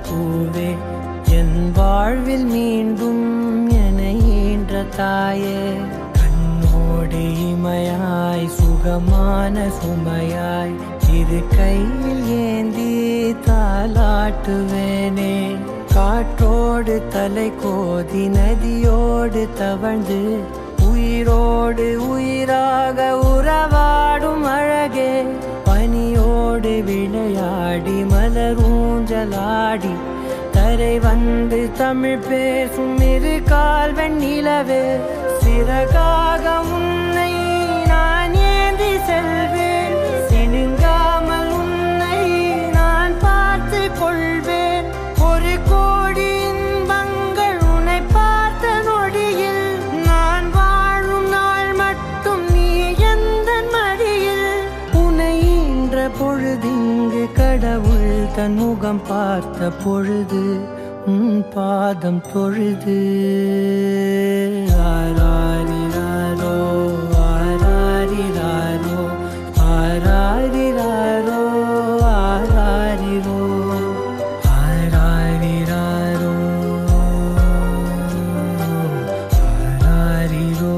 பூவே என் வாழ்வில் மீண்டும் என ஈன்ற தாயே கண்ணோடு இமையாய் சுகமான சுமையாய் இரு கையில் ஏந்தி தாலாட்டுவேனே காற்றோடு தலை கோதி நதியோடு தவழ்ந்து உயிரோடு உயிராக உறவாடும் அழகே பனியோடு விளையாடி மலரூஞ்சலாடி தரை வந்து தமிழ் பேசும் இரு கால் வெண்ணிலவே சிறகாக உன்னை நான் ஏந்தி செல்வேன் சினுங்காமல் உன்னை நான் பார்த்து கொள்வேன் ஒரு கோடி இன்பங்கள் உன்னை பார்த்த நொடியில் நான் வாழும் நாள் மட்டும் நீ எந்த மடியில் உன்னை ஈன்ற பொழுதிங்கு கடவுள் தன் முகம் பார்த்த பொழுது உன் பாதம் தொழுது ஆராரிராரோ ஆராரிராரோ ஆராரிராரோ ஆராரிரோ ஆராரிராரோ ஆராரிரோ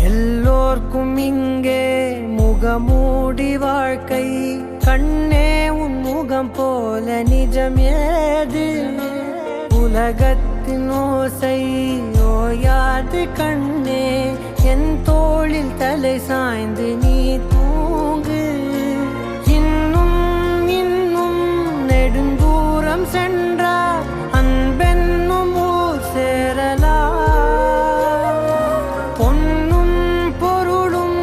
எல்லோர்க்கும் இங்கே முகமூடி வாழ்க்கை கண்ணே உன் முகம் போல நிஜம் ஏது உலகத்தின் ஓசை ஓயாது கண்ணே என் தோளில் தலை சாய்ந்து நீ தூங்கு இன்னும் இன்னும் நெடுந்தூரம் சென்றார் அன்பென்னும் ஊர் சேரலாம் பொன்னும் பொருளும்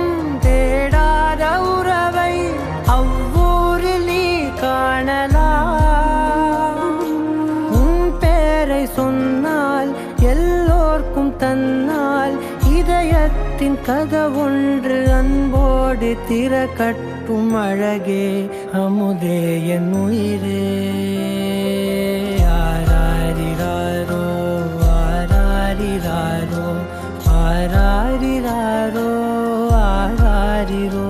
தேடாத உறவை அவ்வூரில் நீ காணலாம் உன் பேரை சொன்னால் எல்லோர்க்கும் தன்னால் இதயத்தின் கதவொன்று அன்போடு திறக்கட்டும் அழகே அமுதே என் உயிரே ஆராரிராரோ ஆராரிராரோ ஆராரிராரோ ஆராரிரோ